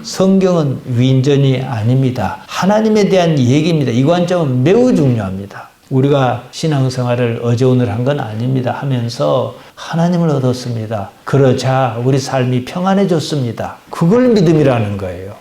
성경은 위인전이 아닙니다. 하나님에 대한 얘기입니다. 이 관점은 매우 중요합니다. 우리가 신앙생활을 어제 오늘 한 건 아닙니다. 하면서 하나님을 얻었습니다. 그러자 우리 삶이 평안해졌습니다. 그걸 믿음이라는 거예요.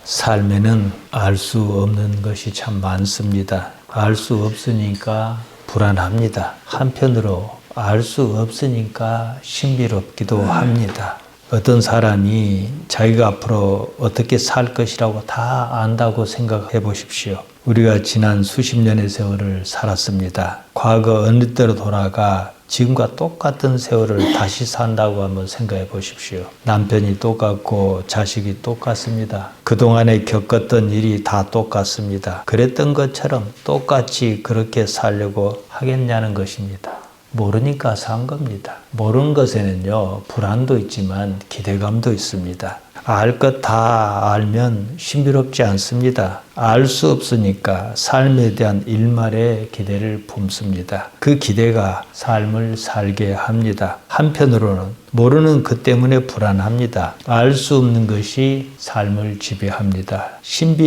삶에는 알 수 없는 것이 참 많습니다. 알 수 없으니까 불안합니다. 한편으로 알 수 없으니까 신비롭기도 합니다. 어떤 사람이 자기가 앞으로 어떻게 살 것이라고 다 안다고 생각해 보십시오. 우리가 지난 수십 년의 세월을 살았습니다. 과거 어느 때로 돌아가 지금과 똑같은 세월을 다시 산다고 한번 생각해 보십시오. 남편이 똑같고 자식이 똑같습니다. 그동안에 겪었던 일이 다 똑같습니다. 그랬던 것처럼 똑같이 그렇게 살려고 하겠냐는 것입니다. 모르니까 산 겁니다. 모르는 것에는요, 불안도 있지만 기대감도 있습니다. 알 것 다 알면 신비롭지 않습니다. 알 수 없으니까 삶에 대한 일말의 기대를 품습니다. 그 기대가 삶을 살게 합니다. 한편으로는 모르는 것 때문에 불안합니다. 알 수 없는 것이 삶을 지배합니다.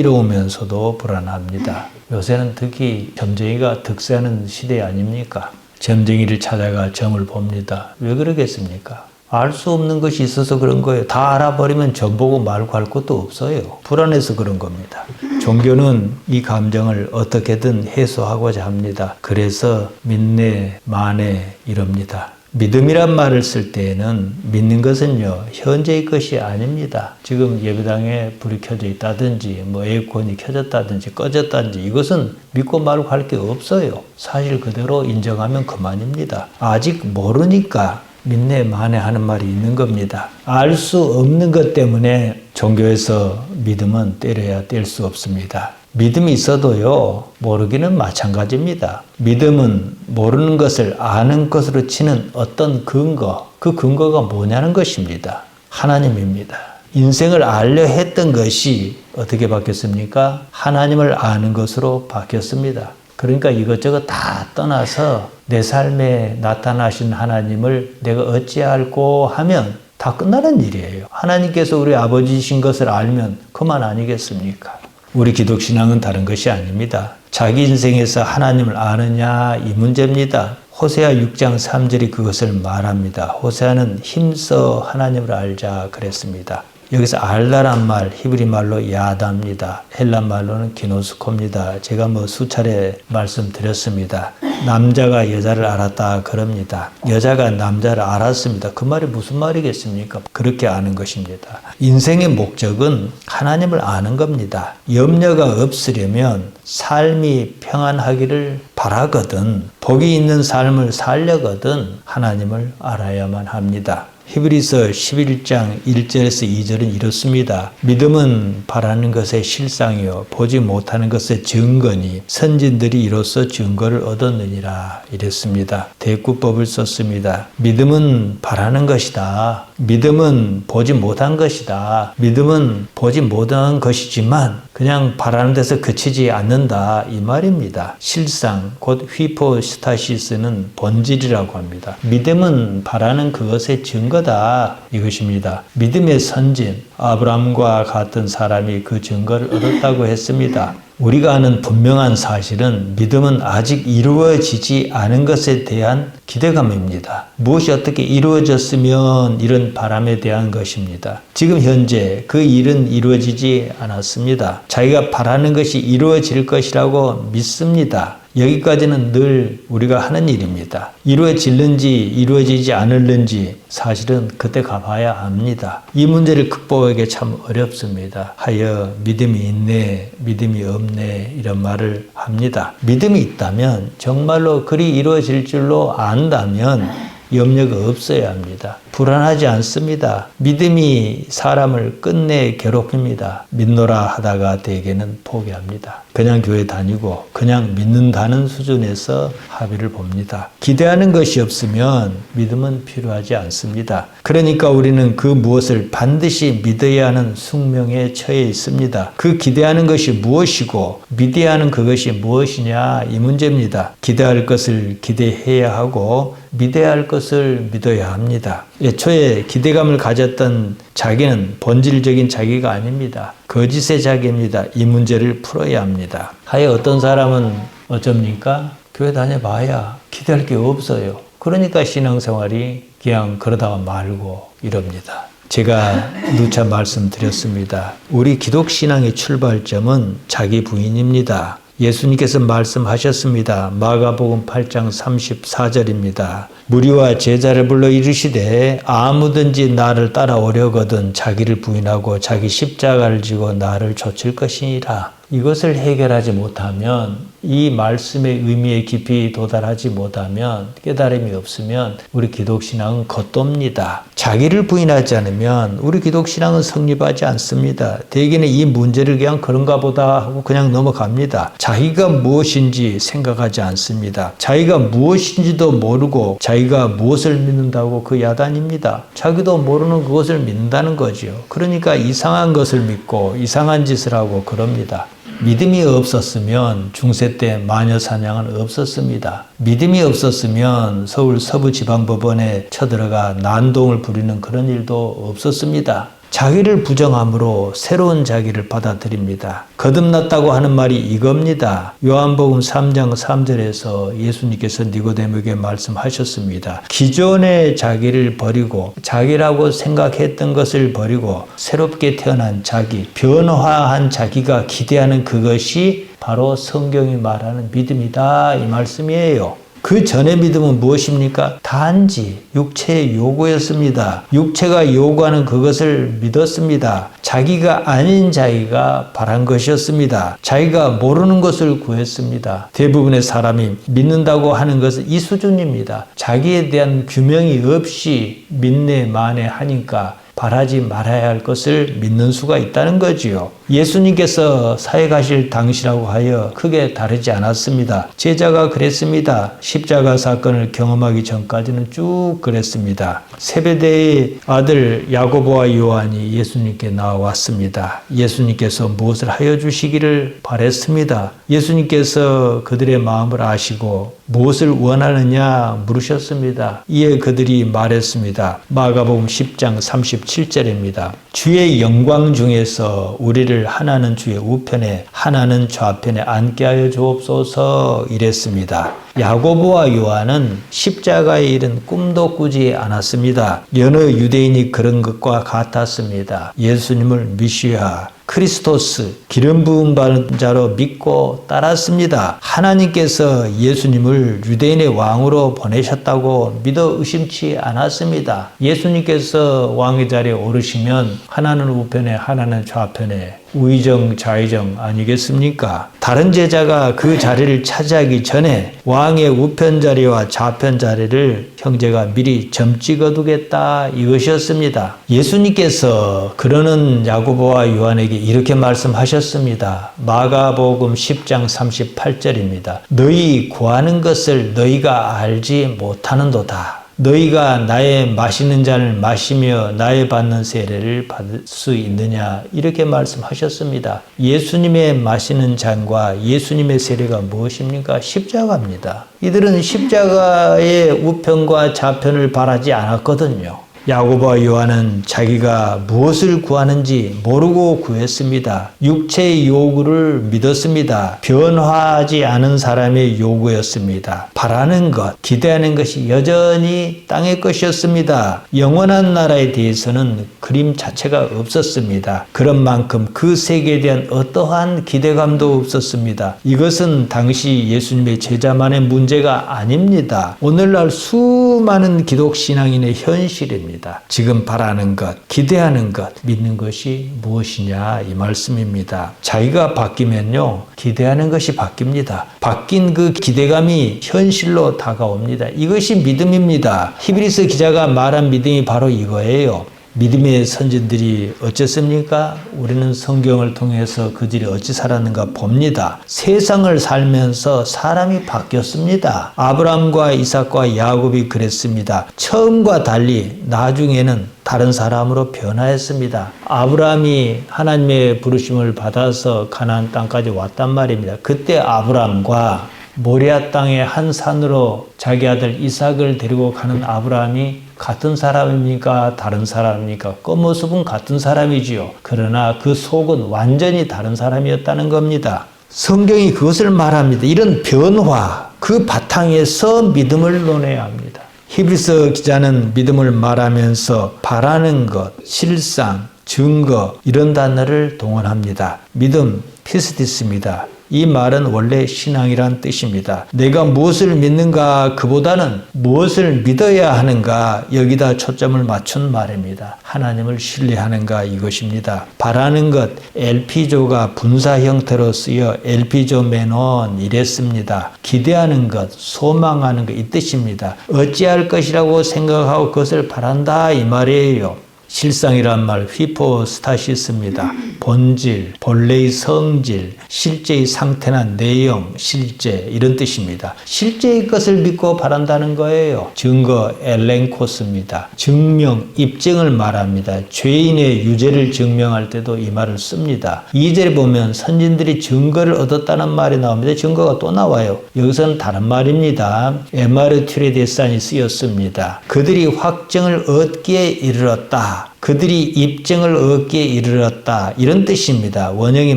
신비로우면서도 불안합니다. 요새는 특히 점쟁이가 득세하는 시대 아닙니까? 점쟁이를 찾아가 점을 봅니다. 왜 그러겠습니까? 알 수 없는 것이 있어서 그런 거예요. 다 알아버리면 점 보고 말고 할 것도 없어요. 불안해서 그런 겁니다. 종교는 이 감정을 어떻게든 해소하고자 합니다. 그래서 믿네, 마네 이럽니다. 믿음이란 말을 쓸 때에는 믿는 것은요, 현재의 것이 아닙니다. 지금 예배당에 불이 켜져 있다든지, 에어컨이 켜졌다든지, 꺼졌다든지, 이것은 믿고 말고 할 게 없어요. 사실 그대로 인정하면 그만입니다. 아직 모르니까 믿네, 마네 하는 말이 있는 겁니다. 알 수 없는 것 때문에 종교에서 믿음은 때려야 뗄 수 없습니다. 믿음이 있어도요, 모르기는 마찬가지입니다. 믿음은 모르는 것을 아는 것으로 치는 어떤 근거, 그 근거가 뭐냐는 것입니다. 하나님입니다. 인생을 알려 했던 것이 어떻게 바뀌었습니까? 하나님을 아는 것으로 바뀌었습니다. 그러니까 이것저것 다 떠나서 내 삶에 나타나신 하나님을 내가 어찌할꼬 하면 다 끝나는 일이에요. 하나님께서 우리 아버지신 것을 알면 그만 아니겠습니까? 우리 기독신앙은 다른 것이 아닙니다. 자기 인생에서 하나님을 아느냐 이 문제입니다. 호세아 6장 3절이 그것을 말합니다. 호세아는 힘써 하나님을 알자 그랬습니다. 여기서 알다란 말 히브리 말로 야다입니다. 헬라 말로는 기노스코입니다. 제가 수차례 말씀드렸습니다. 남자가 여자를 알았다 그럽니다. 여자가 남자를 알았습니다. 그 말이 무슨 말이겠습니까? 그렇게 아는 것입니다. 인생의 목적은 하나님을 아는 겁니다. 염려가 없으려면 삶이 평안하기를 바라거든, 복이 있는 삶을 살려거든 하나님을 알아야만 합니다. 히브리서 11장 1절에서 2절은 이렇습니다. 믿음은 바라는 것의 실상이요 보지 못하는 것의 증거니 선진들이 이로써 증거를 얻었느니라 이랬습니다. 대구법을 썼습니다. 믿음은 바라는 것이다. 믿음은 보지 못한 것이다. 믿음은 보지 못한 것이지만 그냥 바라는 데서 그치지 않는다 이 말입니다. 실상 곧 휘포스타시스는 본질이라고 합니다. 믿음은 바라는 그것의 증거다 이것입니다. 믿음의 선진 아브라함과 같은 사람이 그 증거를 얻었다고 했습니다. 우리가 아는 분명한 사실은 믿음은 아직 이루어지지 않은 것에 대한 기대감입니다. 무엇이 어떻게 이루어졌으면 이런 바람에 대한 것입니다. 지금 현재 그 일은 이루어지지 않았습니다. 자기가 바라는 것이 이루어질 것이라고 믿습니다. 여기까지는 늘 우리가 하는 일입니다. 이루어질는지 이루어지지 않을는지 사실은 그때 가봐야 압니다. 이 문제를 극복하기 참 어렵습니다. 하여 믿음이 있네, 믿음이 없네 이런 말을 합니다. 믿음이 있다면 정말로 그리 이루어질 줄로 안다면 염려가 없어야 합니다. 불안하지 않습니다. 믿음이 사람을 끝내 괴롭힙니다. 믿노라 하다가 대개는 포기합니다. 그냥 교회 다니고 그냥 믿는다는 수준에서 합의를 봅니다. 기대하는 것이 없으면 믿음은 필요하지 않습니다. 그러니까 우리는 그 무엇을 반드시 믿어야 하는 숙명에 처해 있습니다. 그 기대하는 것이 무엇이고 믿어야 하는 그것이 무엇이냐 이 문제입니다. 기대할 것을 기대해야 하고 믿어야 할 것을 믿어야 합니다. 애초에 기대감을 가졌던 자기는 본질적인 자기가 아닙니다. 거짓의 자기입니다. 이 문제를 풀어야 합니다. 하여 어떤 사람은 어쩝니까? 교회 다녀봐야 기대할 게 없어요. 그러니까 신앙생활이 그냥 그러다가 말고 이럽니다. 제가 누차 말씀드렸습니다. 우리 기독신앙의 출발점은 자기 부인입니다. 예수님께서 말씀하셨습니다. 마가복음 8장 34절입니다. 무리와 제자를 불러 이르시되 아무든지 나를 따라오려거든 자기를 부인하고 자기 십자가를 지고 나를 좇을 것이니라. 이것을 해결하지 못하면, 이 말씀의 의미에 깊이 도달하지 못하면, 깨달음이 없으면 우리 기독신앙은 겉돕니다. 자기를 부인하지 않으면 우리 기독신앙은 성립하지 않습니다. 대개는 이 문제를 그냥 그런가 보다 하고 그냥 넘어갑니다. 자기가 무엇인지 생각하지 않습니다. 자기가 무엇인지도 모르고 자기가 무엇을 믿는다고 그 야단입니다. 자기도 모르는 그것을 믿는다는 거죠. 그러니까 이상한 것을 믿고 이상한 짓을 하고 그럽니다. 믿음이 없었으면 중세 때 마녀 사냥은 없었습니다. 믿음이 없었으면 서울 서부지방법원에 쳐들어가 난동을 부리는 그런 일도 없었습니다. 자기를 부정함으로 새로운 자기를 받아들입니다. 거듭났다고 하는 말이 이겁니다. 요한복음 3장 3절에서 예수님께서 니고데모에게 말씀하셨습니다. 기존의 자기를 버리고 자기라고 생각했던 것을 버리고 새롭게 태어난 자기, 변화한 자기가 기대하는 그것이 바로 성경이 말하는 믿음이다 이 말씀이에요. 그 전의 믿음은 무엇입니까? 단지 육체의 요구였습니다. 육체가 요구하는 그것을 믿었습니다. 자기가 아닌 자기가 바란 것이었습니다. 자기가 모르는 것을 구했습니다. 대부분의 사람이 믿는다고 하는 것은 이 수준입니다. 자기에 대한 규명이 없이 믿네 마네 하니까 바라지 말아야 할 것을 믿는 수가 있다는 거지요. 예수님께서 사회 가실 당시라고 하여 크게 다르지 않았습니다. 제자가 그랬습니다. 십자가 사건을 경험하기 전까지는 쭉 그랬습니다. 세베대의 아들 야고보와 요한이 예수님께 나왔습니다. 예수님께서 무엇을 하여 주시기를 바랬습니다. 예수님께서 그들의 마음을 아시고 무엇을 원하느냐 물으셨습니다. 이에 그들이 말했습니다. 마가복음 10장 37절입니다. 주의 영광 중에서 우리를 하나는 주의 우편에 하나는 좌편에 앉게 하여 주옵소서 이랬습니다. 야고보와 요한은 십자가의 일은 꿈도 꾸지 않았습니다. 여느 유대인이 그런 것과 같았습니다. 예수님을 메시아 크리스토스 기름 부음 받은 자로 믿고 따랐습니다. 하나님께서 예수님을 유대인의 왕으로 보내셨다고 믿어 의심치 않았습니다. 예수님께서 왕의 자리에 오르시면 하나는 우편에 하나는 좌편에 우의정 좌의정 아니겠습니까? 다른 제자가 그 자리를 차지하기 전에 왕의 우편 자리와 좌편 자리를 형제가 미리 점 찍어두겠다 이것이었습니다. 예수님께서 그러는 야고보와 요한에게 이렇게 말씀하셨습니다. 마가복음 10장 38절입니다. 너희 구하는 것을 너희가 알지 못하는도다. 너희가 나의 마시는 잔을 마시며 나의 받는 세례를 받을 수 있느냐 이렇게 말씀하셨습니다. 예수님의 마시는 잔과 예수님의 세례가 무엇입니까? 십자가입니다. 이들은 십자가의 우편과 좌편을 바라지 않았거든요. 야고보와 요한은 자기가 무엇을 구하는지 모르고 구했습니다. 육체의 요구를 믿었습니다. 변화하지 않은 사람의 요구였습니다. 바라는 것, 기대하는 것이 여전히 땅의 것이었습니다. 영원한 나라에 대해서는 그림 자체가 없었습니다. 그런 만큼 그 세계에 대한 어떠한 기대감도 없었습니다. 이것은 당시 예수님의 제자만의 문제가 아닙니다. 오늘날 수많은 기독신앙인의 현실입니다. 지금 바라는 것, 기대하는 것, 믿는 것이 무엇이냐 이 말씀입니다. 자기가 바뀌면요 기대하는 것이 바뀝니다. 바뀐 그 기대감이 현실로 다가옵니다. 이것이 믿음입니다. 히브리서 기자가 말한 믿음이 바로 이거예요. 믿음의 선진들이 어쨌습니까? 우리는 성경을 통해서 그들이 어찌 살았는가 봅니다. 세상을 살면서 사람이 바뀌었습니다. 아브라함과 이삭과 야곱이 그랬습니다. 처음과 달리 나중에는 다른 사람으로 변화했습니다. 아브라함이 하나님의 부르심을 받아서 가나안 땅까지 왔단 말입니다. 그때 아브라함과 모리아 땅의 한 산으로 자기 아들 이삭을 데리고 가는 아브라함이 같은 사람입니까? 다른 사람입니까? 겉모습은 같은 사람이지요. 그러나 그 속은 완전히 다른 사람이었다는 겁니다. 성경이 그것을 말합니다. 이런 변화, 그 바탕에서 믿음을 논해야 합니다. 히브리서 기자는 믿음을 말하면서 바라는 것, 실상, 증거 이런 단어를 동원합니다. 믿음, 피스티스입니다. 이 말은 원래 신앙이란 뜻입니다. 내가 무엇을 믿는가 그보다는 무엇을 믿어야 하는가 여기다 초점을 맞춘 말입니다. 하나님을 신뢰하는가 이것입니다. 바라는 것, LP조가 분사 형태로 쓰여 LP조 매논 이랬습니다. 기대하는 것, 소망하는 것 이 뜻입니다. 어찌할 것이라고 생각하고 그것을 바란다 이 말이에요. 실상이란 말 휘포스타시스입니다. 본질, 본래의 성질, 실제의 상태나 내용, 실제 이런 뜻입니다. 실제의 것을 믿고 바란다는 거예요. 증거 엘렌코스입니다. 증명, 입증을 말합니다. 죄인의 유죄를 증명할 때도 이 말을 씁니다. 2절에 보면 선진들이 증거를 얻었다는 말이 나옵니다. 증거가 또 나와요. 여기서는 다른 말입니다. 에마르투레데산이 쓰였습니다. 그들이 확정을 얻기에 이르렀다. 그들이 입증을 얻기에 이르렀다. 이런 뜻입니다. 원형이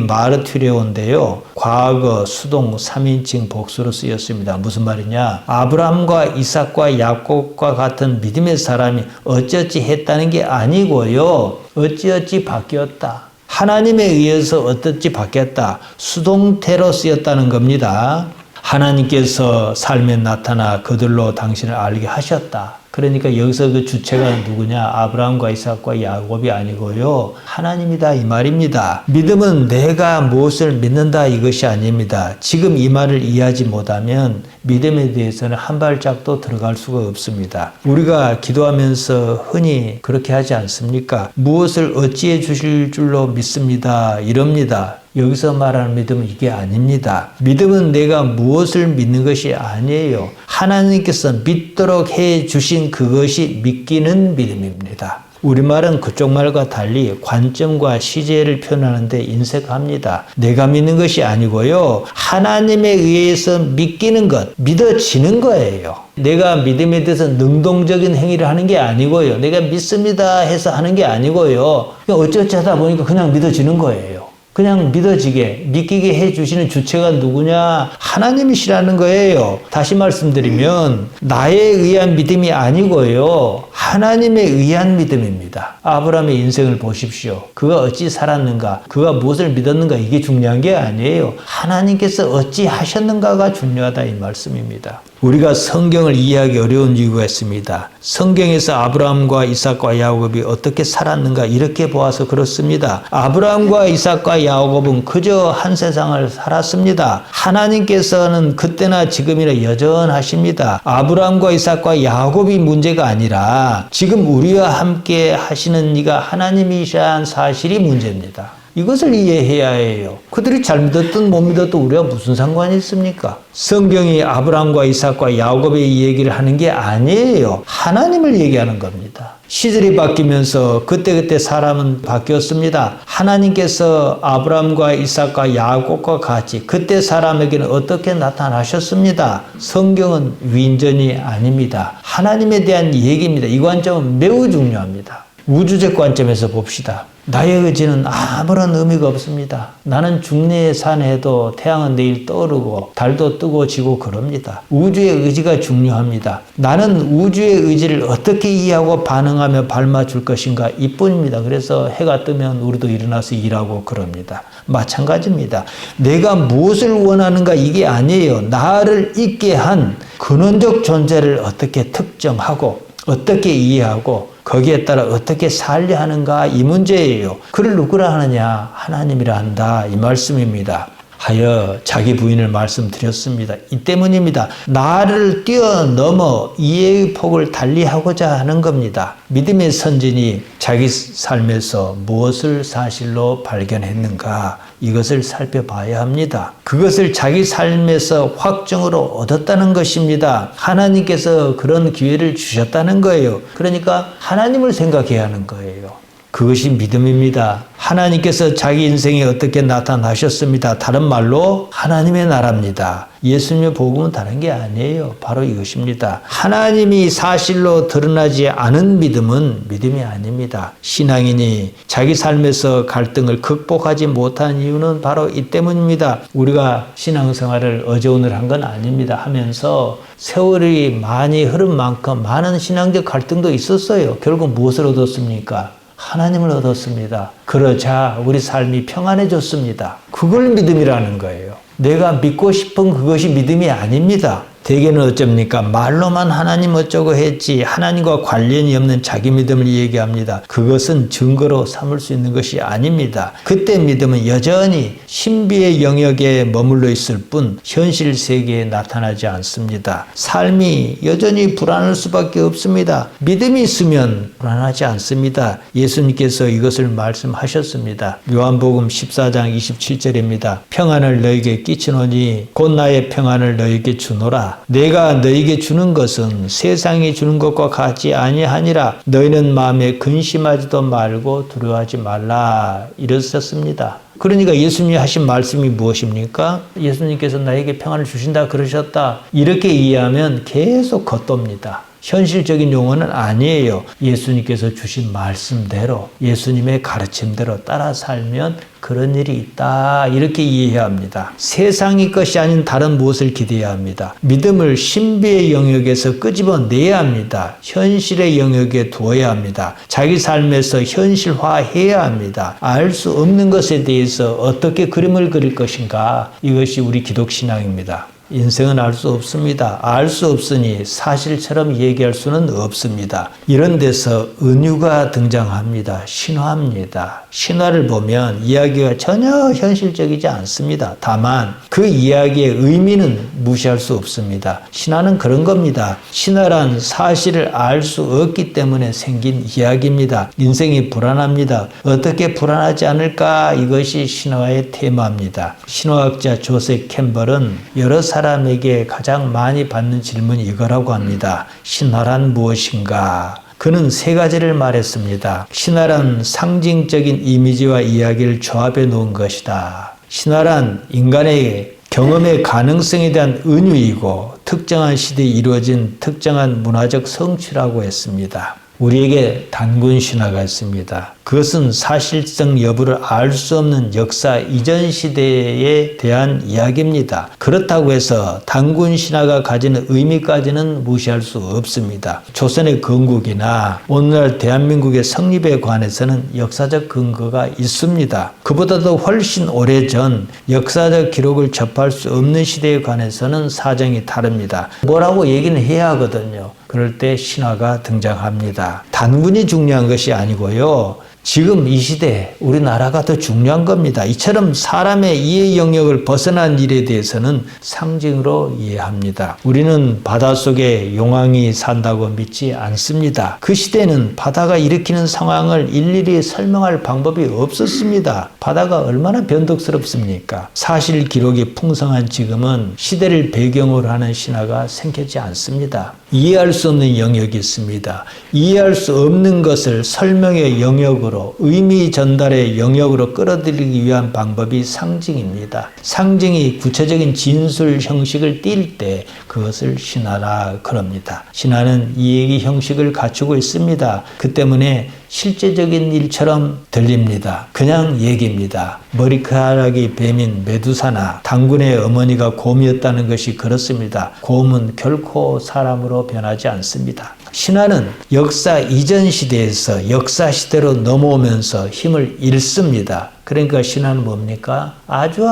마르투레오인데요. 과거, 수동, 3인칭 복수로 쓰였습니다. 무슨 말이냐? 아브라함과 이삭과 야곱과 같은 믿음의 사람이 어찌어찌 했다는 게 아니고요. 어찌어찌 바뀌었다. 하나님에 의해서 어떻게 바뀌었다. 수동태로 쓰였다는 겁니다. 하나님께서 삶에 나타나 그들로 당신을 알게 하셨다. 그러니까 여기서 그 주체가 누구냐? 아브라함과 이삭과 야곱이 아니고요. 하나님이다 이 말입니다. 믿음은 내가 무엇을 믿는다 이것이 아닙니다. 지금 이 말을 이해하지 못하면 믿음에 대해서는 한 발짝도 들어갈 수가 없습니다. 우리가 기도하면서 흔히 그렇게 하지 않습니까? 무엇을 어찌해 주실 줄로 믿습니다. 이럽니다. 여기서 말하는 믿음은 이게 아닙니다. 믿음은 내가 무엇을 믿는 것이 아니에요. 하나님께서 믿도록 해 주신 그것이 믿기는 믿음입니다. 우리말은 그쪽 말과 달리 관점과 시제를 표현하는데 인색합니다. 내가 믿는 것이 아니고요. 하나님에 의해서 믿기는 것, 믿어지는 거예요. 내가 믿음에 대해서 능동적인 행위를 하는 게 아니고요. 내가 믿습니다 해서 하는 게 아니고요. 어쩌지 하다 보니까 그냥 믿어지는 거예요. 그냥 믿어지게, 믿기게 해주시는 주체가 누구냐? 하나님이시라는 거예요. 다시 말씀드리면 나에 의한 믿음이 아니고요. 하나님에 의한 믿음입니다. 아브라함의 인생을 보십시오. 그가 어찌 살았는가? 그가 무엇을 믿었는가? 이게 중요한 게 아니에요. 하나님께서 어찌 하셨는가가 중요하다 이 말씀입니다. 우리가 성경을 이해하기 어려운 이유가 있습니다. 성경에서 아브라함과 이삭과 야곱이 어떻게 살았는가 이렇게 보아서 그렇습니다. 아브라함과 이삭과 야곱은 그저 한 세상을 살았습니다. 하나님께서는 그때나 지금이나 여전하십니다. 아브라함과 이삭과 야곱이 문제가 아니라 지금 우리와 함께 하시는 이가 하나님이시라는 사실이 문제입니다. 이것을 이해해야 해요. 그들이 잘 믿었든 못 믿었든 우리가 무슨 상관이 있습니까? 성경이 아브라함과 이삭과 야곱의 얘기를 하는 게 아니에요. 하나님을 얘기하는 겁니다. 시절이 바뀌면서 그때그때 사람은 바뀌었습니다. 하나님께서 아브라함과 이삭과 야곱과 같이 그때 사람에게는 어떻게 나타나셨습니다. 성경은 위인전이 아닙니다. 하나님에 대한 얘기입니다. 이 관점은 매우 중요합니다. 우주적 관점에서 봅시다. 나의 의지는 아무런 의미가 없습니다. 나는 중내에 산해도 태양은 내일 떠오르고 달도 뜨고 지고 그럽니다. 우주의 의지가 중요합니다. 나는 우주의 의지를 어떻게 이해하고 반응하며 발맞출 것인가 이뿐입니다. 그래서 해가 뜨면 우리도 일어나서 일하고 그럽니다. 마찬가지입니다. 내가 무엇을 원하는가 이게 아니에요. 나를 있게 한 근원적 존재를 어떻게 특정하고 어떻게 이해하고 거기에 따라 어떻게 살려 하는가 이 문제예요. 그를 누구라 하느냐? 하나님이라 한다 이 말씀입니다. 하여 자기 부인을 말씀드렸습니다. 이 때문입니다. 나를 뛰어넘어 이해의 폭을 달리하고자 하는 겁니다. 믿음의 선진이 자기 삶에서 무엇을 사실로 발견했는가, 이것을 살펴봐야 합니다. 그것을 자기 삶에서 확정으로 얻었다는 것입니다. 하나님께서 그런 기회를 주셨다는 거예요. 그러니까 하나님을 생각해야 하는 거예요. 그것이 믿음입니다. 하나님께서 자기 인생에 어떻게 나타나셨습니다. 다른 말로 하나님의 나라입니다. 예수님의 복음은 다른 게 아니에요. 바로 이것입니다. 하나님이 사실로 드러나지 않은 믿음은 믿음이 아닙니다. 신앙인이 자기 삶에서 갈등을 극복하지 못한 이유는 바로 이 때문입니다. 우리가 신앙생활을 어제 오늘 한 건 아닙니다. 하면서 세월이 많이 흐른 만큼 많은 신앙적 갈등도 있었어요. 결국 무엇을 얻었습니까? 하나님을 얻었습니다. 그러자 우리 삶이 평안해졌습니다. 그걸 믿음이라는 거예요. 내가 믿고 싶은 그것이 믿음이 아닙니다. 대개는 어쩝니까? 말로만 하나님 어쩌고 했지 하나님과 관련이 없는 자기 믿음을 얘기합니다. 그것은 증거로 삼을 수 있는 것이 아닙니다. 그때 믿음은 여전히 신비의 영역에 머물러 있을 뿐 현실 세계에 나타나지 않습니다. 삶이 여전히 불안할 수밖에 없습니다. 믿음이 있으면 불안하지 않습니다. 예수님께서 이것을 말씀하셨습니다. 요한복음 14장 27절입니다. 평안을 너에게 끼치노니 곧 나의 평안을 너에게 주노라. 내가 너에게 주는 것은 세상이 주는 것과 같지 아니하니라. 너희는 마음에 근심하지도 말고 두려워하지 말라. 이러셨습니다. 그러니까 예수님이 하신 말씀이 무엇입니까? 예수님께서 나에게 평안을 주신다 그러셨다. 이렇게 이해하면 계속 겉돕니다. 현실적인 용어는 아니에요. 예수님께서 주신 말씀대로, 예수님의 가르침대로 따라 살면 그런 일이 있다. 이렇게 이해해야 합니다. 세상의 것이 아닌 다른 무엇을 기대해야 합니다. 믿음을 신비의 영역에서 끄집어내야 합니다. 현실의 영역에 두어야 합니다. 자기 삶에서 현실화해야 합니다. 알 수 없는 것에 대해서 어떻게 그림을 그릴 것인가? 이것이 우리 기독신앙입니다. 인생은 알 수 없습니다. 알 수 없으니 사실처럼 얘기할 수는 없습니다. 이런 데서 은유가 등장합니다. 신화입니다. 신화를 보면 이야기가 전혀 현실적이지 않습니다. 다만 그 이야기의 의미는 무시할 수 없습니다. 신화는 그런 겁니다. 신화란 사실을 알 수 없기 때문에 생긴 이야기입니다. 인생이 불안합니다. 어떻게 불안하지 않을까? 이것이 신화의 테마입니다. 신화학자 조셉 캠벌은 여러 사람에게 가장 많이 받는 질문이 이거라고 합니다. 신화란 무엇인가? 그는 세 가지를 말했습니다. 신화란 상징적인 이미지와 이야기를 조합해 놓은 것이다. 신화란 인간의 경험의 가능성에 대한 은유이고 특정한 시대에 이루어진 특정한 문화적 성취라고 했습니다. 우리에게 단군 신화가 있습니다. 그것은 사실성 여부를 알 수 없는 역사 이전 시대에 대한 이야기입니다. 그렇다고 해서 단군 신화가 가지는 의미까지는 무시할 수 없습니다. 조선의 건국이나 오늘날 대한민국의 성립에 관해서는 역사적 근거가 있습니다. 그보다도 훨씬 오래전 역사적 기록을 접할 수 없는 시대에 관해서는 사정이 다릅니다. 뭐라고 얘기는 해야 하거든요. 그럴 때 신화가 등장합니다. 단군이 중요한 것이 아니고요. 지금 이 시대 우리나라가 더 중요한 겁니다. 이처럼 사람의 이해 영역을 벗어난 일에 대해서는 상징으로 이해합니다. 우리는 바닷속에 용왕이 산다고 믿지 않습니다. 그 시대는 바다가 일으키는 상황을 일일이 설명할 방법이 없었습니다. 바다가 얼마나 변덕스럽습니까? 사실 기록이 풍성한 지금은 시대를 배경으로 하는 신화가 생기지 않습니다. 이해할 수 없는 영역이 있습니다. 이해할 수 없는 것을 설명의 영역으로, 의미 전달의 영역으로 끌어들이기 위한 방법이 상징입니다. 상징이 구체적인 진술 형식을 띌 때 그것을 신화라 그럽니다. 신화는 이해의 형식을 갖추고 있습니다. 그 때문에 실제적인 일처럼 들립니다. 그냥 얘기입니다. 머리카락이 뱀인 메두사나 단군의 어머니가 곰이었다는 것이 그렇습니다. 곰은 결코 사람으로 변하지 않습니다. 신화는 역사 이전 시대에서 역사 시대로 넘어오면서 힘을 잃습니다. 그러니까 신화는 뭡니까? 아주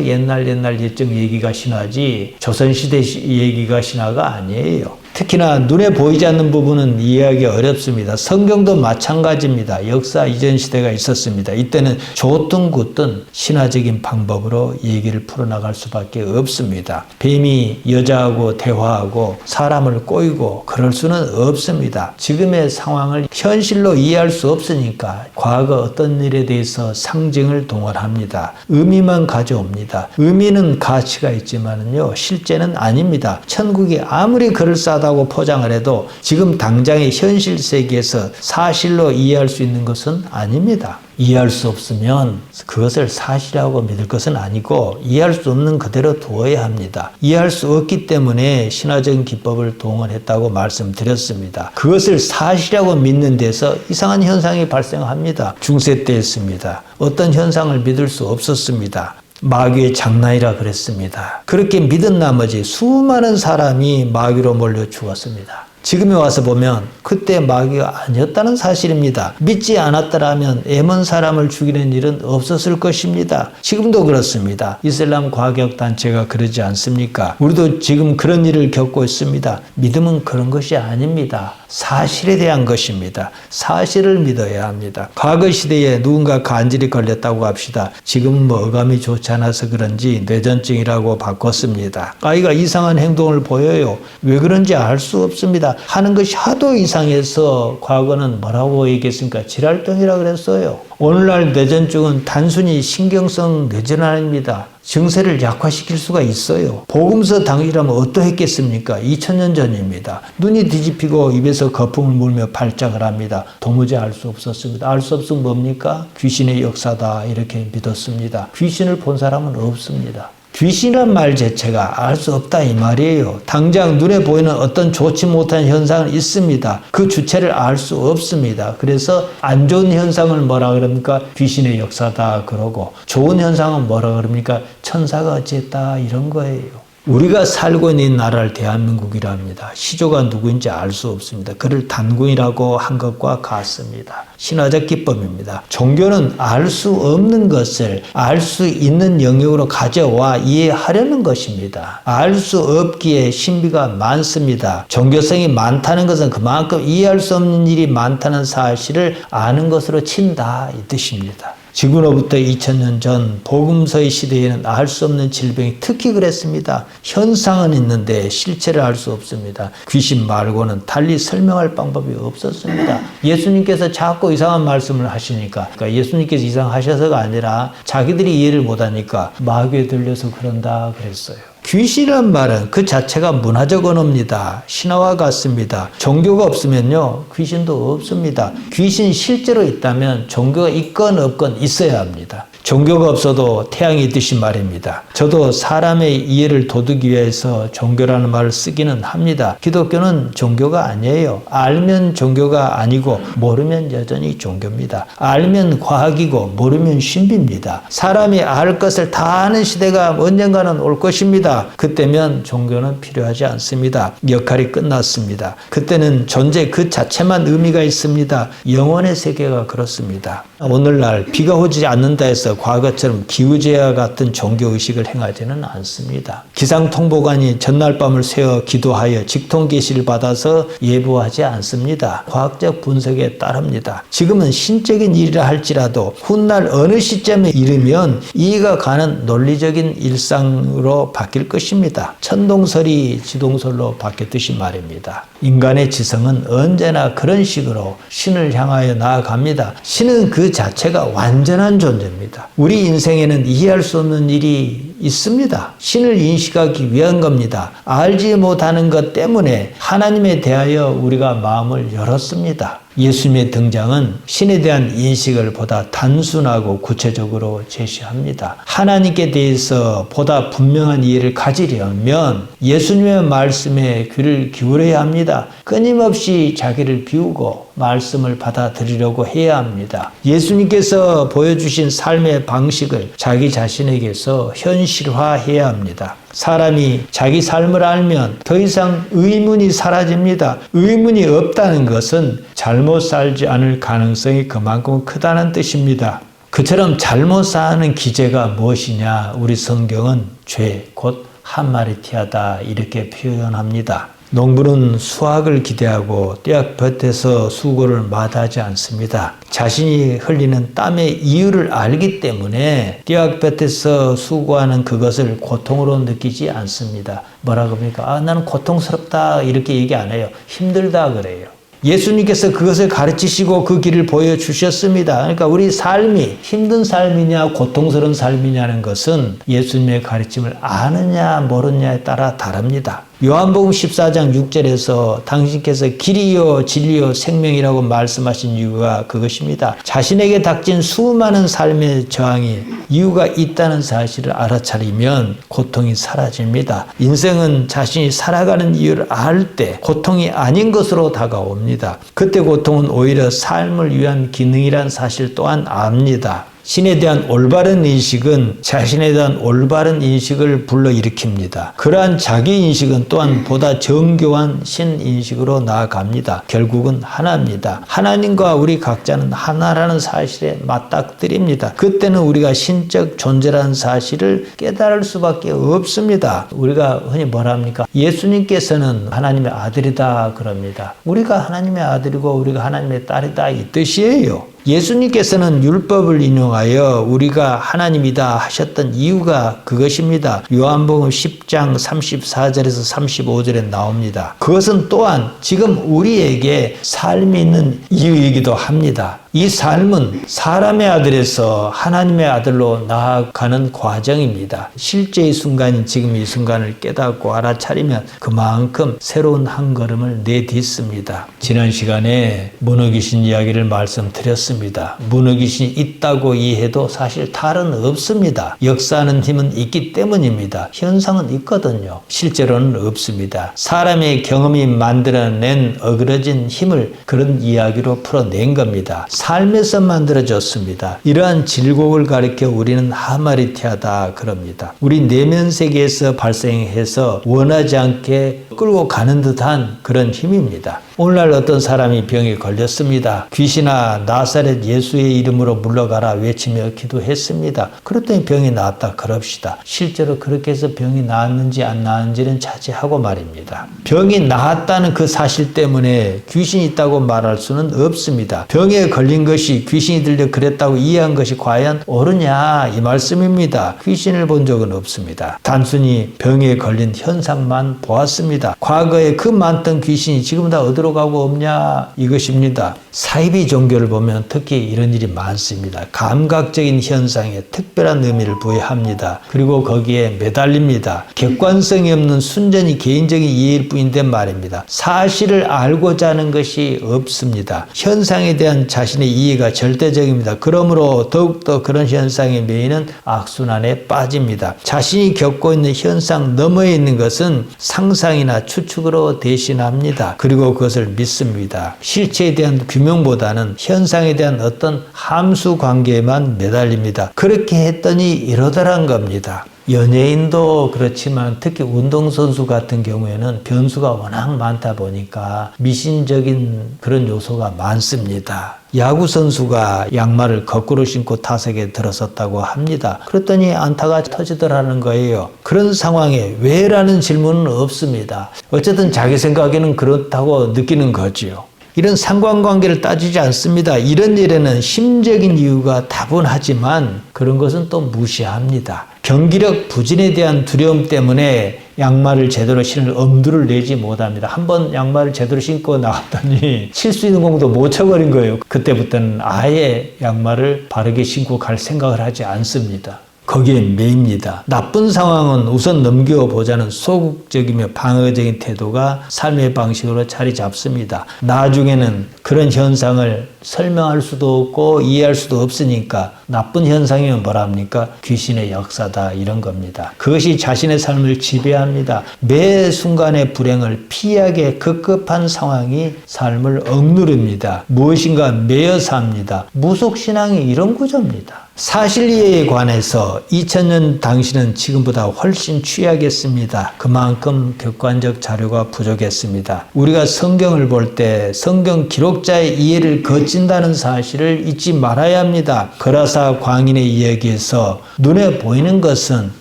옛날 옛적 얘기가 신화지 조선시대 얘기가 신화가 아니에요. 특히나 눈에 보이지 않는 부분은 이해하기 어렵습니다. 성경도 마찬가지입니다. 역사 이전 시대가 있었습니다. 이때는 좋든 굳든 신화적인 방법으로 얘기를 풀어나갈 수밖에 없습니다. 뱀이 여자하고 대화하고 사람을 꼬이고 그럴 수는 없습니다. 지금의 상황을 현실로 이해할 수 없으니까 과거 어떤 일에 대해서 상징을 동원합니다. 의미만 가져옵니다. 의미는 가치가 있지만요, 실제는 아닙니다. 천국이 아무리 그럴싸하다고 포장을 해도 지금 당장의 현실 세계에서 사실로 이해할 수 있는 것은 아닙니다. 이해할 수 없으면 그것을 사실이라고 믿을 것은 아니고 이해할 수 없는 그대로 두어야 합니다. 이해할 수 없기 때문에 신화적인 기법을 동원했다고 말씀드렸습니다. 그것을 사실이라고 믿는 데서 이상한 현상이 발생합니다. 중세 때였습니다. 어떤 현상을 믿을 수 없었습니다. 마귀의 장난이라 그랬습니다. 그렇게 믿은 나머지 수많은 사람이 마귀로 몰려 죽었습니다. 지금에 와서 보면 그때 마귀가 아니었다는 사실입니다. 믿지 않았더라면 애먼 사람을 죽이는 일은 없었을 것입니다. 지금도 그렇습니다. 이슬람 과격단체가 그러지 않습니까? 우리도 지금 그런 일을 겪고 있습니다. 믿음은 그런 것이 아닙니다. 사실에 대한 것입니다. 사실을 믿어야 합니다. 과거 시대에 누군가 간질이 걸렸다고 합시다. 지금은 어감이 좋지 않아서 그런지 뇌전증이라고 바꿨습니다. 아이가 이상한 행동을 보여요. 왜 그런지 알 수 없습니다. 하는 것이 하도 이상해서 과거는 뭐라고 얘기했습니까? 질환병이라고 그랬어요. 오늘날 뇌전증은 단순히 신경성 뇌질환입니다. 증세를 약화시킬 수가 있어요. 복음서 당시라면 어떠했겠습니까? 2000년 전입니다. 눈이 뒤집히고 입에서 거품을 물며 발작을 합니다. 도무지 알 수 없었습니다. 알 수 없으면 뭡니까? 귀신의 역사다 이렇게 믿었습니다. 귀신을 본 사람은 없습니다. 귀신이란 말 자체가 알 수 없다 이 말이에요. 당장 눈에 보이는 어떤 좋지 못한 현상은 있습니다. 그 주체를 알 수 없습니다. 그래서 안 좋은 현상을 뭐라 그럽니까? 귀신의 역사다 그러고, 좋은 현상은 뭐라 그럽니까? 천사가 어찌했다 이런 거예요. 우리가 살고 있는 나라를 대한민국이라 합니다. 시조가 누구인지 알 수 없습니다. 그를 단군이라고 한 것과 같습니다. 신화적 기법입니다. 종교는 알 수 없는 것을 알 수 있는 영역으로 가져와 이해하려는 것입니다. 알 수 없기에 신비가 많습니다. 종교성이 많다는 것은 그만큼 이해할 수 없는 일이 많다는 사실을 아는 것으로 친다 이 뜻입니다. 지구로부터 2000년 전 복음서의 시대에는 알 수 없는 질병이 특히 그랬습니다. 현상은 있는데 실체를 알 수 없습니다. 귀신 말고는 달리 설명할 방법이 없었습니다. 예수님께서 자꾸 이상한 말씀을 하시니까, 그러니까 예수님께서 이상하셔서가 아니라 자기들이 이해를 못하니까 마귀에 들려서 그런다 그랬어요. 귀신이란 말은 그 자체가 문화적 언어입니다. 신화와 같습니다. 종교가 없으면요, 귀신도 없습니다. 귀신 실제로 있다면 종교가 있건 없건 있어야 합니다. 종교가 없어도 태양이 있듯이 말입니다. 저도 사람의 이해를 도두기 위해서 종교라는 말을 쓰기는 합니다. 기독교는 종교가 아니에요. 알면 종교가 아니고 모르면 여전히 종교입니다. 알면 과학이고 모르면 신비입니다. 사람이 알 것을 다 아는 시대가 언젠가는 올 것입니다. 그때면 종교는 필요하지 않습니다. 역할이 끝났습니다. 그때는 존재 그 자체만 의미가 있습니다. 영혼의 세계가 그렇습니다. 오늘날 비가 오지 않는다 해서 과거처럼 기후제와 같은 종교의식을 행하지는 않습니다. 기상통보관이 전날 밤을 새워 기도하여 직통계시를 받아서 예보하지 않습니다. 과학적 분석에 따릅니다. 지금은 신적인 일이라 할지라도 훗날 어느 시점에 이르면 이해가 가는 논리적인 일상으로 바뀔 것입니다. 천동설이 지동설로 바뀌었듯이 말입니다. 인간의 지성은 언제나 그런 식으로 신을 향하여 나아갑니다. 신은 그 자체가 완전한 존재입니다. 우리 인생에는 이해할 수 없는 일이 있습니다. 신을 인식하기 위한 겁니다. 알지 못하는 것 때문에 하나님에 대하여 우리가 마음을 열었습니다. 예수님의 등장은 신에 대한 인식을 보다 단순하고 구체적으로 제시합니다. 하나님께 대해서 보다 분명한 이해를 가지려면 예수님의 말씀에 귀를 기울여야 합니다. 끊임없이 자기를 비우고 말씀을 받아들이려고 해야 합니다. 예수님께서 보여주신 삶의 방식을 자기 자신에게서 현실화해야 합니다. 사람이 자기 삶을 알면 더 이상 의문이 사라집니다. 의문이 없다는 것은 잘못 살지 않을 가능성이 그만큼 크다는 뜻입니다. 그처럼 잘못 사는 기제가 무엇이냐? 우리 성경은 죄, 곧 하마리티아다 이렇게 표현합니다. 농부는 수확을 기대하고 떼약볕에서 수고를 마다하지 않습니다. 자신이 흘리는 땀의 이유를 알기 때문에 떼약볕에서 수고하는 그것을 고통으로 느끼지 않습니다. 뭐라고 합니까? 나는 고통스럽다 이렇게 얘기 안 해요. 힘들다 그래요. 예수님께서 그것을 가르치시고 그 길을 보여주셨습니다. 그러니까 우리 삶이 힘든 삶이냐 고통스러운 삶이냐는 것은 예수님의 가르침을 아느냐 모르느냐에 따라 다릅니다. 요한복음 14장 6절에서 당신께서 길이요 진리요 생명이라고 말씀하신 이유가 그것입니다. 자신에게 닥친 수많은 삶의 저항이 이유가 있다는 사실을 알아차리면 고통이 사라집니다. 인생은 자신이 살아가는 이유를 알 때 고통이 아닌 것으로 다가옵니다. 그때 고통은 오히려 삶을 위한 기능이란 사실 또한 압니다. 신에 대한 올바른 인식은 자신에 대한 올바른 인식을 불러일으킵니다. 그러한 자기인식은 또한 보다 정교한 신인식으로 나아갑니다. 결국은 하나입니다. 하나님과 우리 각자는 하나라는 사실에 맞닥뜨립니다. 그때는 우리가 신적 존재라는 사실을 깨달을 수밖에 없습니다. 우리가 흔히 뭐라 합니까? 예수님께서는 하나님의 아들이다 그럽니다. 우리가 하나님의 아들이고 우리가 하나님의 딸이다 이 뜻이에요. 예수님께서는 율법을 인용하여 우리가 하나님이다 하셨던 이유가 그것입니다. 요한복음 10장 34절에서 35절에 나옵니다. 그것은 또한 지금 우리에게 삶이 있는 이유이기도 합니다. 이 삶은 사람의 아들에서 하나님의 아들로 나아가는 과정입니다. 실제의 순간인 지금 이 순간을 깨닫고 알아차리면 그만큼 새로운 한 걸음을 내딛습니다. 지난 시간에 문어귀신 이야기를 말씀드렸습니다. 문어귀신이 있다고 이해해도 사실 탈은 없습니다. 역사하는 힘은 있기 때문입니다. 현상은 있거든요. 실제로는 없습니다. 사람의 경험이 만들어낸 어그러진 힘을 그런 이야기로 풀어낸 겁니다. 삶에서 만들어졌습니다. 이러한 질곡을 가리켜 우리는 하마리티하다 그럽니다. 우리 내면 세계에서 발생해서 원하지 않게 끌고 가는 듯한 그런 힘입니다. 오늘날 어떤 사람이 병에 걸렸습니다. 귀신아 나사렛 예수의 이름으로 물러가라 외치며 기도했습니다. 그랬더니 병이 나았다 그럽시다. 실제로 그렇게 해서 병이 나았는지 안 나았는지는 차치하고 말입니다. 병이 나았다는 그 사실 때문에 귀신이 있다고 말할 수는 없습니다. 병에 걸린 것이 귀신이 들려 그랬다고 이해한 것이 과연 옳으냐 이 말씀입니다. 귀신을 본 적은 없습니다. 단순히 병에 걸린 현상만 보았습니다. 과거에 그 많던 귀신이 지금 다 어디로 가고 없냐 이것입니다. 사이비 종교를 보면 특히 이런 일이 많습니다. 감각적인 현상에 특별한 의미를 부여합니다. 그리고 거기에 매달립니다. 객관성이 없는 순전히 개인적인 이해일 뿐인데 말입니다. 사실을 알고자 하는 것이 없습니다. 현상에 대한 자신의 이해가 절대적입니다. 그러므로 더욱더 그런 현상에 매이는 악순환에 빠집니다. 자신이 겪고 있는 현상 너머에 있는 것은 상상이나 추측으로 대신합니다. 그리고 그것을 믿습니다. 실체에 대한 규명보다는 현상에 대한 어떤 함수 관계에만 매달립니다. 그렇게 했더니 이러더란 겁니다. 연예인도 그렇지만 특히 운동선수 같은 경우에는 변수가 워낙 많다 보니까 미신적인 그런 요소가 많습니다. 야구선수가 양말을 거꾸로 신고 타석에 들어섰다고 합니다. 그랬더니 안타가 터지더라는 거예요. 그런 상황에 왜라는 질문은 없습니다. 어쨌든 자기 생각에는 그렇다고 느끼는 거지요. 이런 상관관계를 따지지 않습니다. 이런 일에는 심적인 이유가 다분하지만 그런 것은 또 무시합니다. 경기력 부진에 대한 두려움 때문에 양말을 제대로 신을 엄두를 내지 못합니다. 한번 양말을 제대로 신고 나왔더니 칠 수 있는 공도 못 쳐버린 거예요. 그때부터는 아예 양말을 바르게 신고 갈 생각을 하지 않습니다. 거기에 매입니다. 나쁜 상황은 우선 넘겨보자는 소극적이며 방어적인 태도가 삶의 방식으로 자리 잡습니다. 나중에는 그런 현상을 설명할 수도 없고 이해할 수도 없으니까 나쁜 현상이면 뭐라 합니까? 귀신의 역사다 이런 겁니다. 그것이 자신의 삶을 지배합니다. 매 순간의 불행을 피하게 급급한 상황이 삶을 억누릅니다. 무엇인가 매여 삽니다. 무속신앙이 이런 구조입니다. 사실이에 관해서 2000년 당시는 지금보다 훨씬 취약했습니다. 그만큼 객관적 자료가 부족했습니다. 우리가 성경을 볼 때 성경 기록자의 이해를 거친다는 사실을 잊지 말아야 합니다. 거라사 광인의 이야기에서 눈에 보이는 것은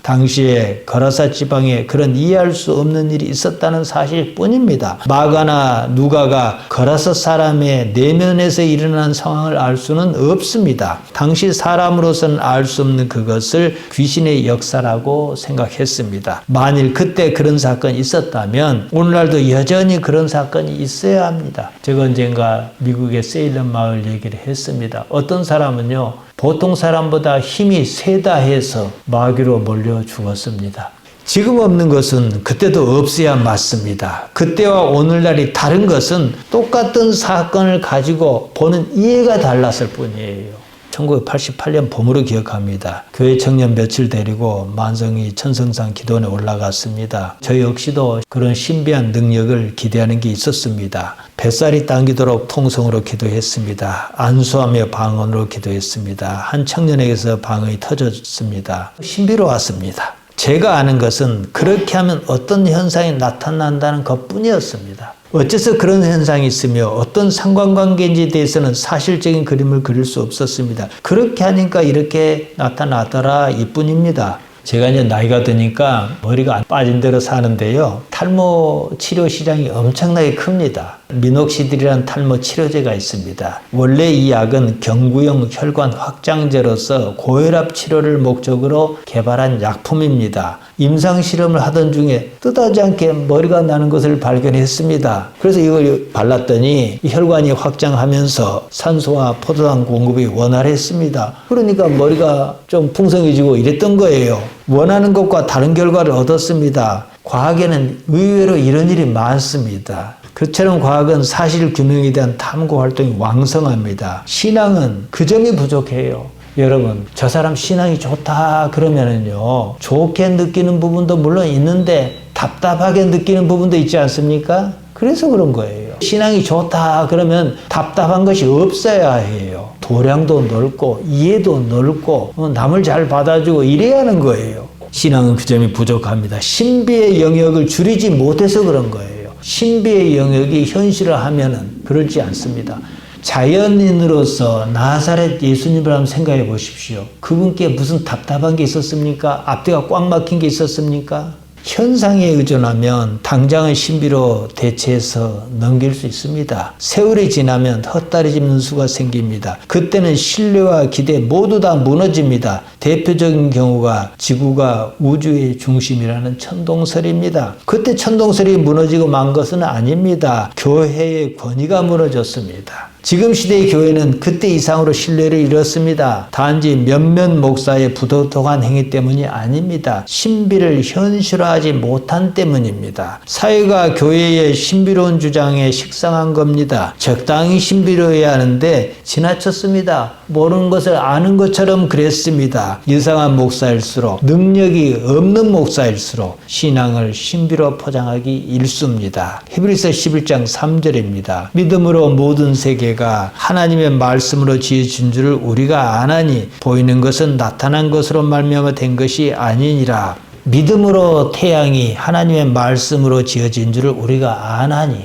당시에 거라사 지방에 그런 이해할 수 없는 일이 있었다는 사실뿐입니다. 마가나 누가가 거라사 사람의 내면에서 일어난 상황을 알 수는 없습니다. 당시 사람으로서는 알 수 없는 그것을 귀신의 역사라고 생각했습니다. 만일 그때 그런 사건이 있었다면 오늘날도 여전히 그런 사건이 있어야 합니다. 제가 언젠가 미국의 세일런 마을 얘기를 했습니다. 어떤 사람은요, 보통 사람보다 힘이 세다 해서 마귀로 몰려 죽었습니다. 지금 없는 것은 그때도 없어야 맞습니다. 그때와 오늘날이 다른 것은 똑같은 사건을 가지고 보는 이해가 달랐을 뿐이에요. 1988년 봄으로 기억합니다. 교회 청년 며칠 데리고 만성이 천성산 기도원에 올라갔습니다. 저 역시도 그런 신비한 능력을 기대하는 게 있었습니다. 뱃살이 당기도록 통성으로 기도했습니다. 안수하며 방언으로 기도했습니다. 한 청년에게서 방언이 터졌습니다. 신비로웠습니다. 제가 아는 것은 그렇게 하면 어떤 현상이 나타난다는 것뿐이었습니다. 어째서 그런 현상이 있으며 어떤 상관관계인지에 대해서는 사실적인 그림을 그릴 수 없었습니다. 그렇게 하니까 이렇게 나타나더라 이뿐입니다. 제가 이제 나이가 드니까 머리가 안 빠진 대로 사는데요. 탈모 치료 시장이 엄청나게 큽니다. 미녹시딜이라는 탈모 치료제가 있습니다. 원래 이 약은 경구용 혈관 확장제로서 고혈압 치료를 목적으로 개발한 약품입니다. 임상 실험을 하던 중에 뜻하지 않게 머리가 나는 것을 발견했습니다. 그래서 이걸 발랐더니 혈관이 확장하면서 산소와 포도당 공급이 원활했습니다. 그러니까 머리가 좀 풍성해지고 이랬던 거예요. 원하는 것과 다른 결과를 얻었습니다. 과학에는 의외로 이런 일이 많습니다. 그처럼 과학은 사실 규명에 대한 탐구 활동이 왕성합니다. 신앙은 그 점이 부족해요. 여러분, 저 사람 신앙이 좋다 그러면은요, 좋게 느끼는 부분도 물론 있는데 답답하게 느끼는 부분도 있지 않습니까? 그래서 그런 거예요. 신앙이 좋다 그러면 답답한 것이 없어야 해요. 도량도 넓고 이해도 넓고 남을 잘 받아주고 이래야 하는 거예요. 신앙은 그 점이 부족합니다. 신비의 영역을 줄이지 못해서 그런 거예요. 신비의 영역이 현실화하면은 그렇지 않습니다. 자연인으로서 나사렛 예수님을 한번 생각해 보십시오. 그분께 무슨 답답한 게 있었습니까? 앞뒤가 꽉 막힌 게 있었습니까? 현상에 의존하면 당장의 신비로 대체해서 넘길 수 있습니다. 세월이 지나면 헛다리 짚는 수가 생깁니다. 그때는 신뢰와 기대 모두 다 무너집니다. 대표적인 경우가 지구가 우주의 중심이라는 천동설입니다. 그때 천동설이 무너지고 만 것은 아닙니다. 교회의 권위가 무너졌습니다. 지금 시대의 교회는 그때 이상으로 신뢰를 잃었습니다. 단지 몇몇 목사의 부도덕한 행위 때문이 아닙니다. 신비를 현실화하지 못한 때문입니다. 사회가 교회의 신비로운 주장에 식상한 겁니다. 적당히 신비로워야 하는데 지나쳤습니다. 모르는 것을 아는 것처럼 그랬습니다. 이상한 목사일수록, 능력이 없는 목사일수록 신앙을 신비로 포장하기 일쑤입니다. 히브리서 11장 3절입니다. 믿음으로 모든 세계가 하나님의 말씀으로 지어진 줄을 우리가 아나니 보이는 것은 나타난 것으로 말미암아 된 것이 아니니라. 믿음으로 태양이 하나님의 말씀으로 지어진 줄을 우리가 아나니,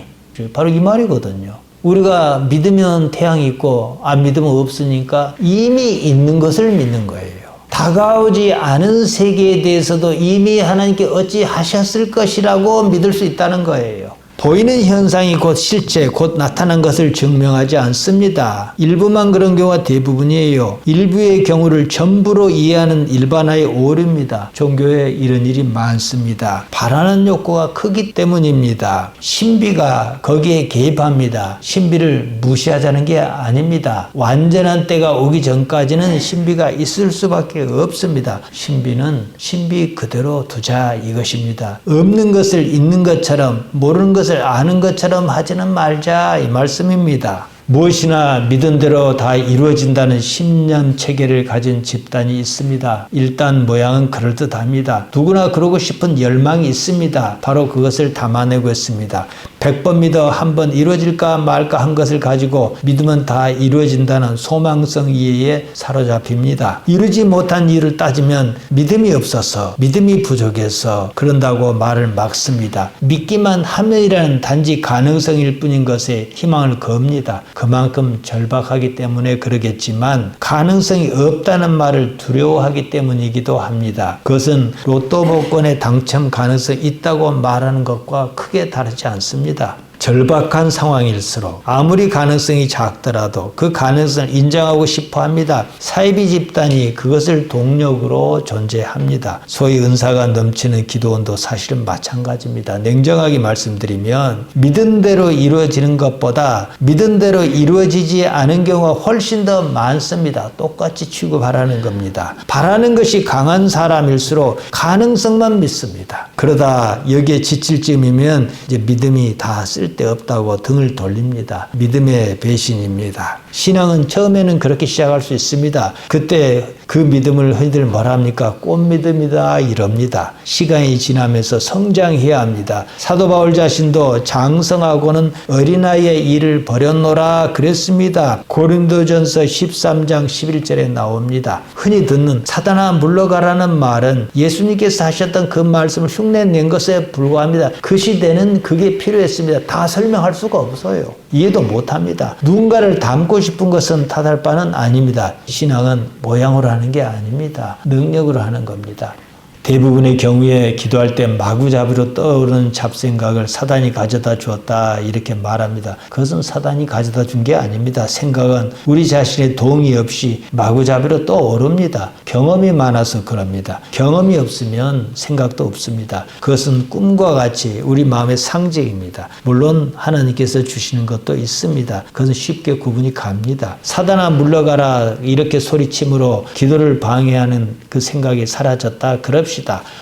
바로 이 말이거든요. 우리가 믿으면 태양이 있고 안 믿으면 없으니까 이미 있는 것을 믿는 거예요. 다가오지 않은 세계에 대해서도 이미 하나님께 어찌 하셨을 것이라고 믿을 수 있다는 거예요. 보이는 현상이 곧 실체, 곧 나타난 것을 증명하지 않습니다. 일부만 그런 경우가 대부분이에요. 일부의 경우를 전부로 이해하는 일반화의 오류입니다. 종교에 이런 일이 많습니다. 바라는 욕구가 크기 때문입니다. 신비가 거기에 개입합니다. 신비를 무시하자는 게 아닙니다. 완전한 때가 오기 전까지는 신비가 있을 수밖에 없습니다. 신비는 신비 그대로 두자 이것입니다. 없는 것을 있는 것처럼, 모르는 것을 아는 것처럼 하지는 말자 이 말씀입니다. 무엇이나 믿은 대로 다 이루어진다는 신념 체계를 가진 집단이 있습니다. 일단 모양은 그럴듯합니다. 누구나 그러고 싶은 열망이 있습니다. 바로 그것을 담아내고 있습니다. 100번 믿어 한 번 이루어질까 말까 한 것을 가지고 믿으면 다 이루어진다는 소망성 이해에 사로잡힙니다. 이루지 못한 이유를 따지면 믿음이 없어서, 믿음이 부족해서 그런다고 말을 막습니다. 믿기만 하면이라는 단지 가능성일 뿐인 것에 희망을 겁니다. 그만큼 절박하기 때문에 그러겠지만 가능성이 없다는 말을 두려워하기 때문이기도 합니다. 그것은 로또 복권의 당첨 가능성이 있다고 말하는 것과 크게 다르지 않습니다. 절박한 상황일수록 아무리 가능성이 작더라도 그 가능성을 인정하고 싶어 합니다. 사이비 집단이 그것을 동력으로 존재합니다. 소위 은사가 넘치는 기도원도 사실은 마찬가지입니다. 냉정하게 말씀드리면 믿은 대로 이루어지는 것보다 믿은 대로 이루어지지 않은 경우가 훨씬 더 많습니다. 똑같이 취급하라는 겁니다. 바라는 것이 강한 사람일수록 가능성만 믿습니다. 그러다 여기에 지칠 쯤이면 이제 믿음이 다 쓸데없다고 등을 돌립니다. 믿음의 배신입니다. 신앙은 처음에는 그렇게 시작할 수 있습니다. 그때 그 믿음을 흔히들 뭐라 합니까? 꽃믿음이다 이럽니다. 시간이 지나면서 성장해야 합니다. 사도 바울 자신도 장성하고는 어린아이의 일을 버렸노라 그랬습니다. 고린도전서 13장 11절에 나옵니다. 흔히 듣는 사단아 물러가라는 말은 예수님께서 하셨던 그 말씀을 흉내낸 것에 불과합니다. 그 시대는 그게 필요했습니다. 다 설명할 수가 없어요. 이해도 못합니다. 누군가를 닮고 싶은 것은 탓할 바는 아닙니다. 신앙은 모양으로 하는 게 아닙니다. 능력으로 하는 겁니다. 대부분의 경우에 기도할 때 마구잡이로 떠오르는 잡생각을 사단이 가져다 주었다 이렇게 말합니다. 그것은 사단이 가져다 준 게 아닙니다. 생각은 우리 자신의 동의 없이 마구잡이로 떠오릅니다. 경험이 많아서 그럽니다. 경험이 없으면 생각도 없습니다. 그것은 꿈과 같이 우리 마음의 상징입니다. 물론 하나님께서 주시는 것도 있습니다. 그것은 쉽게 구분이 갑니다. 사단아 물러가라 이렇게 소리침으로 기도를 방해하는 그 생각이 사라졌다 그럽시다.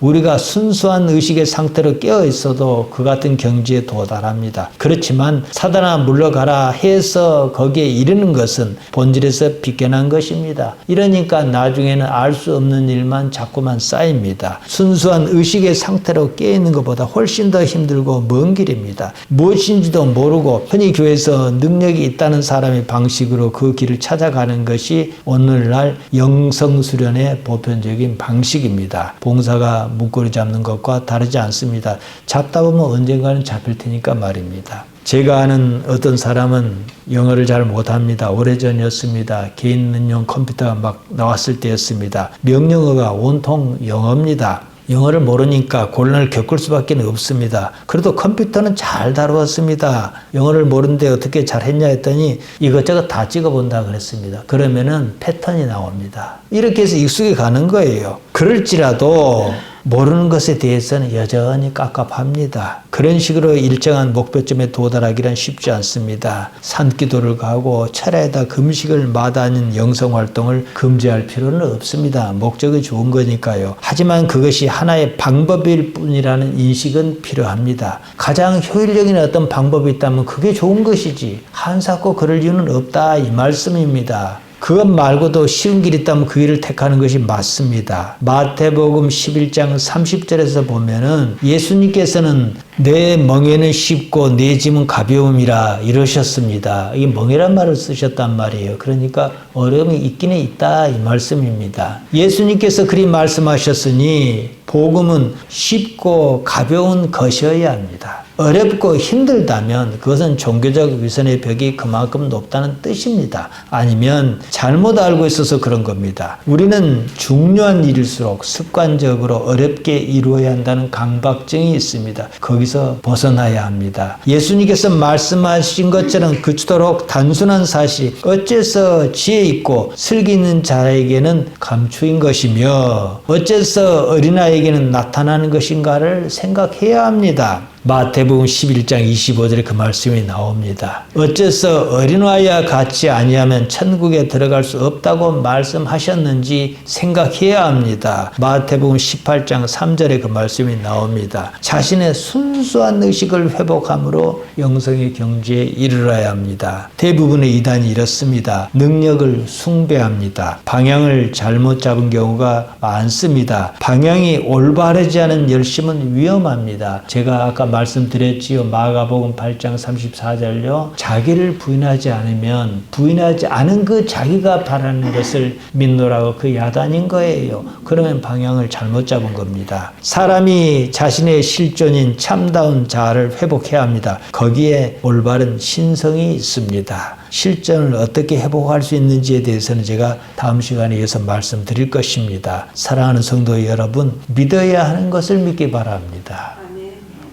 우리가 순수한 의식의 상태로 깨어 있어도 그 같은 경지에 도달합니다. 그렇지만 사단아 물러가라 해서 거기에 이르는 것은 본질에서 비껴난 것입니다. 이러니까 나중에는 알 수 없는 일만 자꾸만 쌓입니다. 순수한 의식의 상태로 깨어 있는 것보다 훨씬 더 힘들고 먼 길입니다. 무엇인지도 모르고 흔히 교회에서 능력이 있다는 사람의 방식으로 그 길을 찾아가는 것이 오늘날 영성수련의 보편적인 방식입니다. 봉사가 문고리 잡는 것과 다르지 않습니다. 잡다 보면 언젠가는 잡힐 테니까 말입니다. 제가 아는 어떤 사람은 영어를 잘 못합니다. 오래전이었습니다. 개인 능용 컴퓨터가 막 나왔을 때였습니다. 명령어가 온통 영어입니다. 영어를 모르니까 곤란을 겪을 수밖에 없습니다. 그래도 컴퓨터는 잘 다루었습니다. 영어를 모르는데 어떻게 잘했냐 했더니 이것저것 다 찍어본다 그랬습니다. 그러면은 패턴이 나옵니다. 이렇게 해서 익숙해 가는 거예요. 그럴지라도 모르는 것에 대해서는 여전히 깝깝합니다. 그런 식으로 일정한 목표점에 도달하기란 쉽지 않습니다. 산기도를 가고 철야에다 금식을 마다하는 영성활동을 금지할 필요는 없습니다. 목적이 좋은 거니까요. 하지만 그것이 하나의 방법일 뿐이라는 인식은 필요합니다. 가장 효율적인 어떤 방법이 있다면 그게 좋은 것이지 한사코 그럴 이유는 없다 이 말씀입니다. 그것 말고도 쉬운 길이 있다면 그 길을 택하는 것이 맞습니다. 마태복음 11장 30절에서 보면은 예수님께서는 내 멍에는 쉽고 내 짐은 가벼움이라 이러셨습니다. 이 멍에란 말을 쓰셨단 말이에요. 그러니까 어려움이 있기는 있다 이 말씀입니다. 예수님께서 그리 말씀하셨으니 복음은 쉽고 가벼운 것이어야 합니다. 어렵고 힘들다면 그것은 종교적 위선의 벽이 그만큼 높다는 뜻입니다. 아니면 잘못 알고 있어서 그런 겁니다. 우리는 중요한 일일수록 습관적으로 어렵게 이루어야 한다는 강박증이 있습니다. 거기서 벗어나야 합니다. 예수님께서 말씀하신 것처럼 그토록 단순한 사실이 어째서 지혜 있고 슬기 있는 자에게는 감추인 것이며 어째서 어린아이에게는 나타나는 것인가를 생각해야 합니다. 마태복음 11장 25절에 그 말씀이 나옵니다. 어째서 어린아이와 같이 아니하면 천국에 들어갈 수 없다고 말씀하셨는지 생각해야 합니다. 마태복음 18장 3절에 그 말씀이 나옵니다. 자신의 순수한 의식을 회복함으로 영성의 경지에 이르러야 합니다. 대부분의 이단이 이렇습니다. 능력을 숭배합니다. 방향을 잘못 잡은 경우가 많습니다. 방향이 올바르지 않은 열심은 위험합니다. 제가 아까 말씀드렸지요. 마가복음 8장 34절요. 자기를 부인하지 않으면 부인하지 않은 그 자기가 바라는 것을 믿노라고 그 야단인 거예요. 그러면 방향을 잘못 잡은 겁니다. 사람이 자신의 실존인 참다운 자아를 회복해야 합니다. 거기에 올바른 신성이 있습니다. 실전을 어떻게 회복할 수 있는지에 대해서는 제가 다음 시간에 이어서 말씀드릴 것입니다. 사랑하는 성도 여러분, 믿어야 하는 것을 믿기 바랍니다.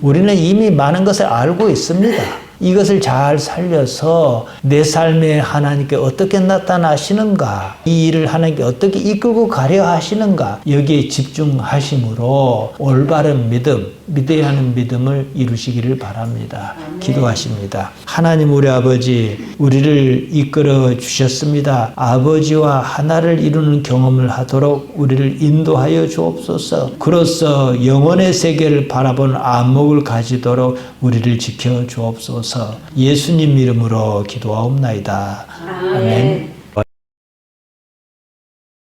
우리는 이미 많은 것을 알고 있습니다. 이것을 잘 살려서 내 삶에 하나님께 어떻게 나타나시는가, 이 일을 하나님께 어떻게 이끌고 가려 하시는가, 여기에 집중하심으로 올바른 믿음, 믿어야 하는 믿음을 이루시기를 바랍니다. 기도하십니다. 하나님 우리 아버지, 우리를 이끌어 주셨습니다. 아버지와 하나를 이루는 경험을 하도록 우리를 인도하여 주옵소서. 그로써 영혼의 세계를 바라보는 안목을 가지도록 우리를 지켜 주옵소서. 예수님 이름으로 기도하옵나이다. 아멘.